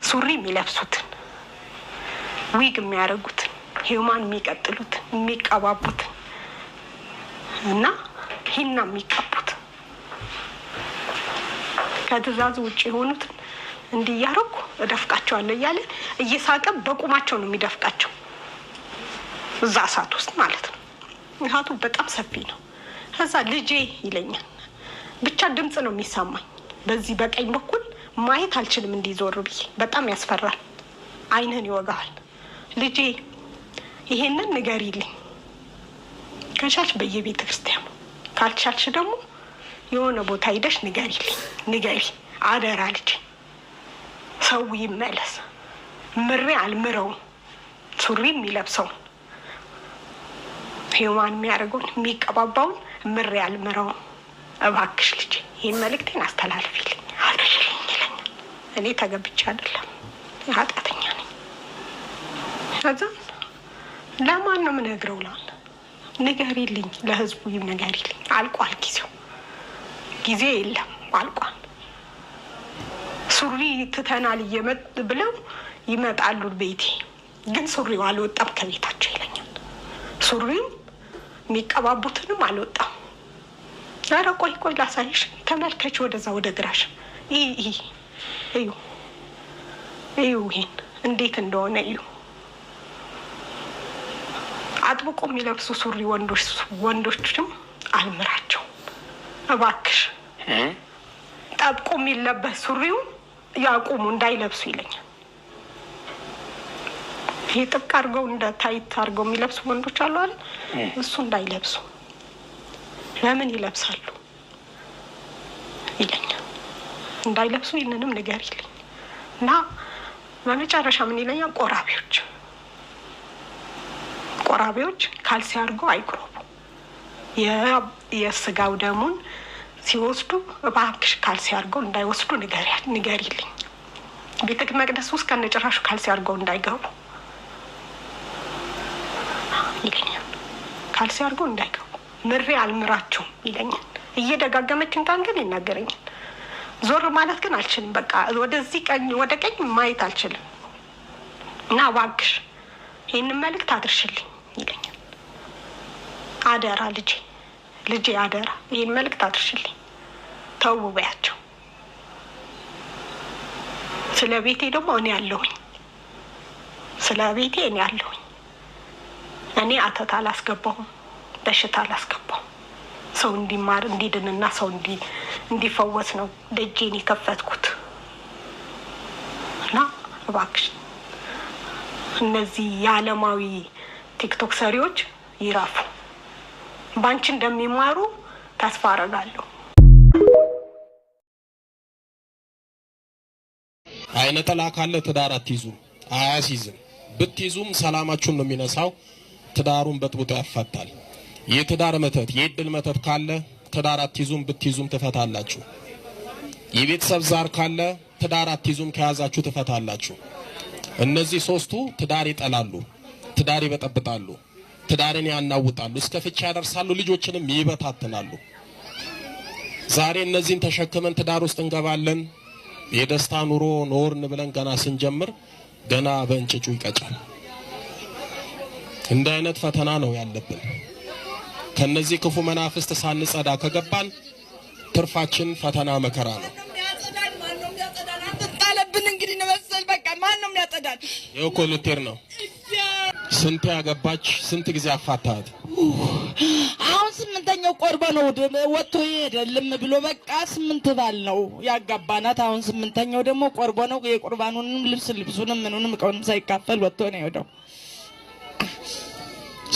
ሱሪ የሚለብሱትን ዊግ የሚያደርጉትን ሂዩማን የሚቀጥሉትን የሚቀባቡትን እና ሂና የሚቀቡት ከትእዛዝ ውጪ የሆኑትን እንዲያረኩ እደፍቃቸዋለሁ እያለ እየሳቀ በቁማቸው ነው የሚደፍቃቸው እዛ እሳት ውስጥ ማለት ነው። እሳቱ በጣም ሰፊ ነው። ከዛ ልጄ ይለኛል። ብቻ ድምጽ ነው የሚሰማኝ። በዚህ በቀኝ በኩል ማየት አልችልም እንዲዞር ብዬ በጣም ያስፈራል። አይንህን ይወጋል። ልጄ ይሄንን ንገሪልኝ ከቻልሽ በየቤተ ክርስቲያኑ ካልቻልሽ ደግሞ የሆነ ቦታ ሄደሽ ንገሪ አደራ ልጄ። ሰው ይመለስ። ምሬ አልምረውም። ሱሪ የሚለብሰውን ሂዩማን የሚያደርገውን የሚቀባባውን ምሬ አልምረውም። እባክሽ ልጄ ይህን መልእክቴን አስተላልፊልኝ አድርሽልኝ ይለኛል። እኔ ተገብቼ አይደለም ኃጢአተኛ ነኝ። ከዛ ለማን ነው የምነግረው ላል ንገሪልኝ፣ ለህዝቡ ንገሪልኝ። አልቋል ጊዜ የለም አልቋል። ሱሪ ትተናል ብለው ይመጣሉ ቤቴ፣ ግን ሱሪው አልወጣም ከቤታቸው ይለኛል። ሱሪው የሚቀባቡትንም አልወጣም። ኧረ ቆይ ላሳይሽ፣ ተመልከች ወደዛ ወደ ግራሽ እዩ ይሄን እንዴት እንደሆነ እዩ። አጥብቆ የሚለብሱ ሱሪ ወንዶችም አልምራቸው እባክሽ። ጠብቆ የሚለበስ ሱሪው ያቁሙ እንዳይለብሱ ይለኛል። ይሄ ጥብቅ አድርገው እንደ ታይት አድርገው የሚለብሱ ወንዶች አሉ አይደል? እሱ እንዳይለብሱ። ለምን ይለብሳሉ ይለኛል። እንዳይለብሱ ይህንንም ንገሪልኝ እና በመጨረሻ ምን ይለኛል? ቆራቢዎች ካልሲ አድርገው አይቅረቡ። የስጋው ደሙን ሲወስዱ እባክሽ ካልሲ አድርገው እንዳይወስዱ ንገሪልኝ። ቤተ መቅደስ ውስጥ ከነጭራሹ ካልሲ አድርገው እንዳይገቡ ይለኛል። ካልሲ አድርገው እንዳይገቡ ምሬ አልምራቸውም ይለኛል። እየደጋገመች እንኳን ግን ይናገረኛል። ዞር ማለት ግን አልችልም። በቃ ወደዚህ ወደ ቀኝ ማየት አልችልም እና እባክሽ ይህንን መልእክት አድርሽልኝ ይለኛል። አደራ ልጄ አደራ ይህን መልእክት አድርሽልኝ፣ ተው በያቸው። ስለ ቤቴ ደግሞ እኔ ያለሁኝ፣ እኔ አተት አላስገባሁም፣ በሽታ አላስገባሁም። ሰው እንዲማር እንዲድንና ሰው እንዲፈወስ ነው ደጄን የከፈትኩት እና እባክሽ እነዚህ የዓለማዊ ቲክቶክ ሰሪዎች ይራፉ። ባንቺ እንደሚማሩ ተስፋ አደርጋለሁ። አይነ ጥላ ካለ ትዳር አትይዙም፣ አያስይዝም። ብትይዙም ሰላማችሁን ነው የሚነሳው፣ ትዳሩን በጥብጦ ያፋታል። የትዳር መተት የእድል መተት ካለ ትዳር አትይዙም፣ ብትይዙም ትፈታላችሁ። የቤተሰብ ዛር ካለ ትዳር አትይዙም፣ ከያዛችሁ ትፈታላችሁ። እነዚህ ሶስቱ ትዳር ይጠላሉ፣ ትዳር ይበጠብጣሉ፣ ትዳርን ያናውጣሉ፣ እስከ ፍቺ ያደርሳሉ፣ ልጆችንም ይበታትናሉ። ዛሬ እነዚህን ተሸክመን ትዳር ውስጥ እንገባለን። የደስታ ኑሮ ኖርን ብለን ገና ስንጀምር ገና በእንጭጩ ይቀጫል። እንደ አይነት ፈተና ነው ያለብን። ከነዚህ ክፉ መናፍስት ሳንጸዳ ከገባን ትርፋችን ፈተና መከራ ነው። የኮ ልትር ነው። ስንት ያገባች ስንት ጊዜ አፋታት? አሁን ስምንተኛው ቆርባ ነው ወጥቶ ይሄዳልም ብሎ በቃ 8 ባል ነው ያጋባናት። አሁን ስምንተኛው ደግሞ ቆርባ ነው። የቁርባኑንም ልብሱንም ምኑንም እቃውንም ሳይካፈል ወጥቶ ነው የሄደው።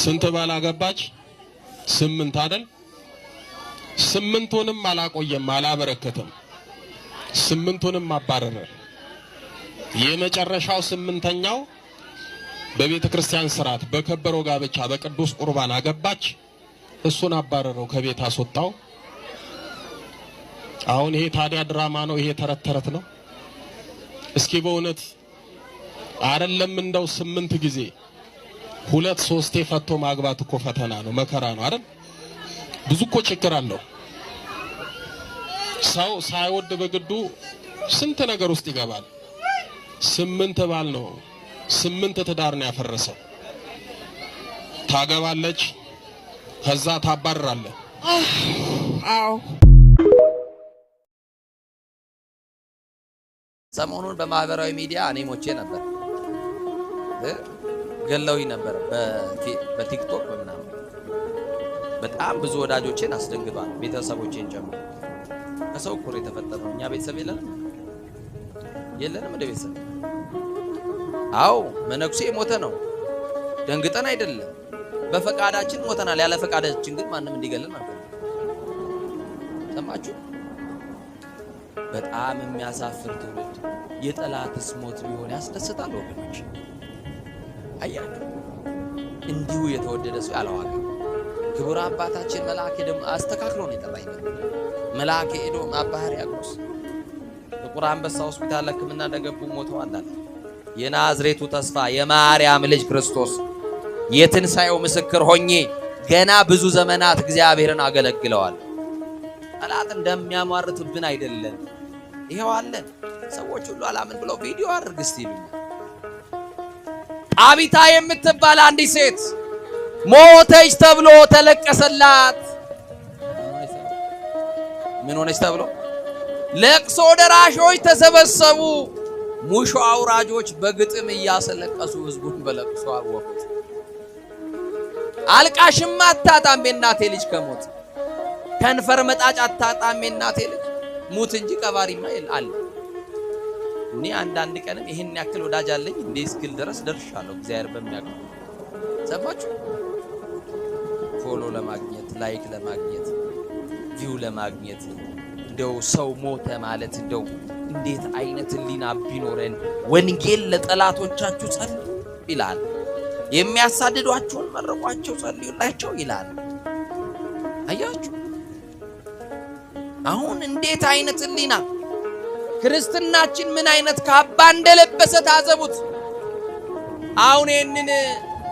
ስንት ባል አገባች? 8 አይደል? 8ቱንም አላቆየም፣ አላበረከተም። 8ቱንም አባረረ። የመጨረሻው 8ኛው በቤተ ክርስቲያን ስርዓት በከበረው ጋብቻ በቅዱስ ቁርባን አገባች። እሱን አባረረው፣ ከቤት አስወጣው። አሁን ይሄ ታዲያ ድራማ ነው? ይሄ ተረት ነው? እስኪ በእውነት አይደለም እንደው 8 ጊዜ 2-3 ፈቶ ማግባት እኮ ፈተና ነው፣ መከራ ነው አይደል? ብዙ እኮ ችግር አለው። ሰው ሳይወድ በግዱ ስንት ነገር ውስጥ ይገባል። 8 ባል ነው 8 ትዳር ነው ያፈረሰው። ታገባለች ከዛ ታባረራለህ። አዎ ሰሞኑን በማህበራዊ ሚዲያ እኔ ሞቼ ነበር ገለውኝ ነበር በቲክቶክ ምናምን በጣም ብዙ ወዳጆቼን አስደንግጧል፣ ቤተሰቦቼን ጨምሮ። ከሰው እኮ ነው የተፈጠረው። እኛ ቤተሰብ የለንም እንደ ቤተሰብ። አዎ መነኩሴ ሞተ ነው፣ ደንግጠን አይደለም፣ በፈቃዳችን ሞተናል። ያለ ፈቃዳችን ግን ማንም እንዲገለን አንፈልግም። ሰማችሁ? በጣም የሚያሳፍር ትውልድ። የጠላትስ ሞት ቢሆን ያስደስታል ወገኖች። አያችሁ እንዲሁ የተወደደ ሰው ያለዋጋ ክቡር አባታችን መልአከ ኤዶም አስተካክሎ ነው የጠራኝ። መልአከ ኤዶም አባ ሕርያቆስ ጥቁር አንበሳ ሆስፒታል ሕክምና እንደገቡ ሞተዋል አለ። የናዝሬቱ ተስፋ የማርያም ልጅ ክርስቶስ የትንሣኤው ምስክር ሆኜ ገና ብዙ ዘመናት እግዚአብሔርን አገለግለዋል። ጠላት እንደሚያሟርትብን አይደለም። ይሄው አለን። ሰዎች ሁሉ አላምን ብለው ቪዲዮ አድርግ እስቲ ይሉኛል። ጣቢታ የምትባል አንዲት ሴት ሞተች ተብሎ ተለቀሰላት። ምን ሆነች ተብሎ? ለቅሶ ደራሾች ተሰበሰቡ። ሙሾ አውራጆች በግጥም እያሰለቀሱ ህዝቡን በለቅሶ አወቁት። አልቃሽም አታጣም የእናቴ ልጅ ከሞት፣ ከንፈር መጣጭ አታጣም የእናቴ ልጅ ሙት እንጂ ቀባሪማ አለ። እኔ አንዳንድ ቀንም ይሄን ያክል ወዳጅ አለኝ እንዴ እስክል ድረስ ደርሻለሁ። እግዚአብሔር በሚያውቀው ሰማችሁ። ፎሎ ለማግኘት ላይክ ለማግኘት ቪው ለማግኘት እንደው ሰው ሞተ ማለት እንደው እንዴት አይነት ህሊና ቢኖረን። ወንጌል ለጠላቶቻችሁ ጸልዩ ይላል። የሚያሳድዷችሁን መርቋቸው ጸልዩላቸው ይላል። አያችሁ አሁን እንዴት አይነት ህሊና ክርስትናችን ምን አይነት ካባ እንደለበሰ ታዘቡት። አሁን ይህንን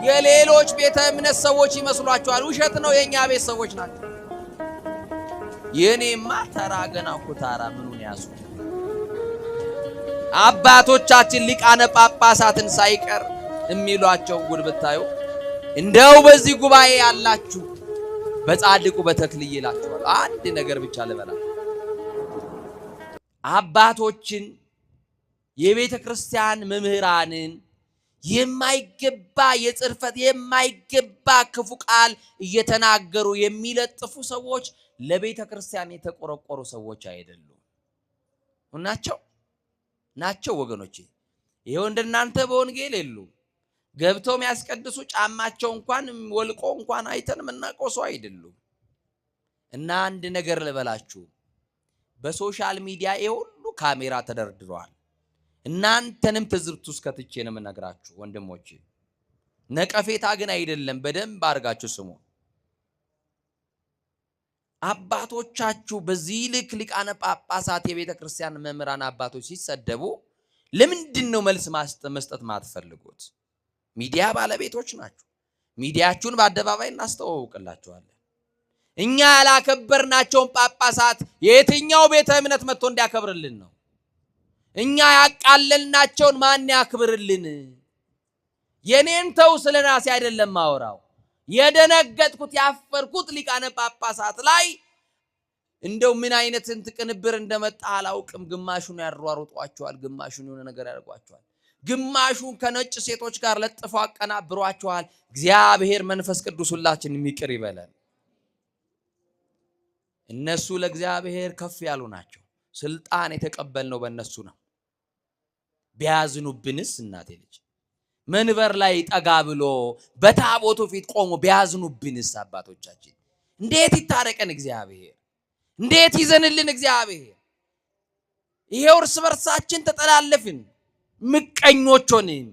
የሌሎች ቤተ እምነት ሰዎች ይመስሏቸዋል። ውሸት ነው፣ የኛ ቤት ሰዎች ናቸው። የኔማ ተራ ገና ኩታራ ምኑን ያሱ አባቶቻችን ሊቃነ ጳጳሳትን ሳይቀር የሚሏቸው ጉድ ብታዩ እንደው በዚህ ጉባኤ ያላችሁ በጻድቁ በተክልዬ ይላችኋል። አንድ ነገር ብቻ ልበላ። አባቶችን የቤተ ክርስቲያን መምህራንን የማይገባ የጽርፈት የማይገባ ክፉ ቃል እየተናገሩ የሚለጥፉ ሰዎች ለቤተ ክርስቲያን የተቆረቆሩ ሰዎች አይደሉም። ናቸው ወገኖቼ። ይሄው እንደናንተ በወንጌል የሉም። ገብተው የሚያስቀድሱ ጫማቸው እንኳን ወልቆ እንኳን አይተን የምናቆሱ አይደሉም። እና አንድ ነገር ልበላችሁ፣ በሶሻል ሚዲያ ሁሉ ካሜራ ተደርድሯል። እናንተንም ትዝብት ውስጥ ከትቼ ነው የምነግራችሁ ወንድሞቼ። ነቀፌታ ግን አይደለም። በደንብ አድርጋችሁ ስሙ። አባቶቻችሁ በዚህ ልክ ሊቃነ ጳጳሳት የቤተ ክርስቲያን መምህራን አባቶች ሲሰደቡ ለምንድን ነው መልስ መስጠት ማትፈልጉት? ሚዲያ ባለቤቶች ናችሁ። ሚዲያችሁን በአደባባይ እናስተዋውቅላችኋለን። እኛ ያላከበርናቸውን ጳጳሳት የትኛው ቤተ እምነት መጥቶ እንዲያከብርልን ነው? እኛ ያቃለልናቸውን ማን ያክብርልን? የኔን ተው ስለራሴ አይደለም ማወራው። የደነገጥኩት ያፈርኩት ሊቃነ ጳጳሳት ላይ እንደው ምን አይነት ቅንብር እንደመጣ አላውቅም። ግማሹን ያሯሩጧቸዋል፣ ግማሹን የሆነ ነገር ያደርጓቸዋል፣ ግማሹን ከነጭ ሴቶች ጋር ለጥፈው አቀናብሯቸዋል። እግዚአብሔር መንፈስ ቅዱስ ሁላችን የሚቅር ይበለን። እነሱ ለእግዚአብሔር ከፍ ያሉ ናቸው። ስልጣን የተቀበልነው በእነሱ ነው። ቢያዝኑብንስ እናቴ ልጅ መንበር ላይ ጠጋ ብሎ በታቦቱ ፊት ቆሞ ቢያዝኑብንስ አባቶቻችን እንዴት ይታረቀን እግዚአብሔር? እንዴት ይዘንልን እግዚአብሔር? ይሄው እርስ በርሳችን ተጠላለፍን፣ ምቀኞች ሆንን።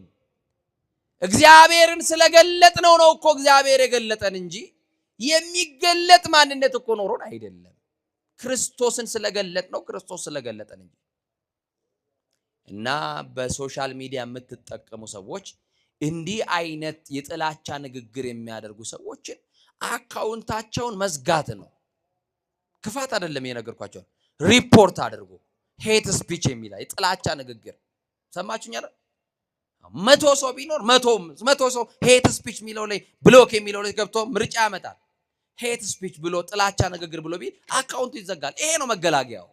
እግዚአብሔርን ስለገለጥነው ነው እኮ እግዚአብሔር የገለጠን እንጂ የሚገለጥ ማንነት እኮ ኖሮን አይደለም። ክርስቶስን ስለገለጥነው ክርስቶስ ስለገለጠን እንጂ። እና በሶሻል ሚዲያ የምትጠቀሙ ሰዎች እንዲህ አይነት የጥላቻ ንግግር የሚያደርጉ ሰዎችን አካውንታቸውን መዝጋት ነው። ክፋት አይደለም የነገርኳቸው። ሪፖርት አድርጎ ሄት ስፒች የሚል የጥላቻ ንግግር ሰማችሁኝ አይደል? 100 ሰው ቢኖር 100 ሰው ሄት ስፒች የሚለው ላይ ብሎክ የሚለው ላይ ገብቶ ምርጫ ያመጣል። ሄት ስፒች ብሎ ጥላቻ ንግግር ብሎ ቢል አካውንቱ ይዘጋል። ይሄ ነው መገላገያው።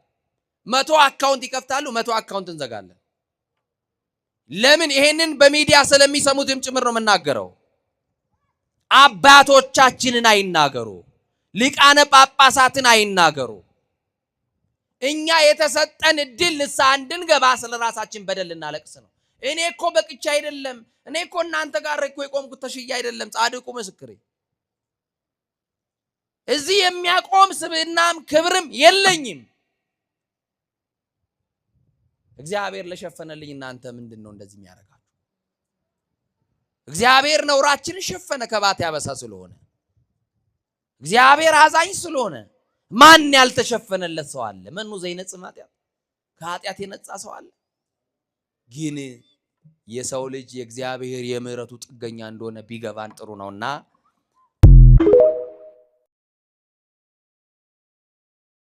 100 አካውንት ይከፍታሉ፣ 100 አካውንት እንዘጋለን። ለምን? ይሄንን በሚዲያ ስለሚሰሙትም ጭምር ነው የምናገረው። አባቶቻችንን አይናገሩ፣ ሊቃነ ጳጳሳትን አይናገሩ። እኛ የተሰጠን እድል ንስሐ እንድንገባ ስለራሳችን በደል እናለቅስ ነው። እኔ እኮ በቅቻ አይደለም፣ እኔ እኮ እናንተ ጋር እኮ የቆምኩት ተሽያ አይደለም። ጻድቁ ምስክሬ እዚህ የሚያቆም ስብዕናም ክብርም የለኝም። እግዚአብሔር ለሸፈነልኝ እናንተ ምንድነው እንደዚህ የሚያደርጋችሁ? እግዚአብሔር ነውራችንን ሸፈነ ከባት ያበሳ ስለሆነ፣ እግዚአብሔር አዛኝ ስለሆነ። ማን ያልተሸፈነለት ሰው አለ? መኑ ዘይነጽእ ኃጢአት፣ ከኃጢአት የነጻ ሰው አለ? ግን የሰው ልጅ የእግዚአብሔር የምህረቱ ጥገኛ እንደሆነ ቢገባን ጥሩ ነውና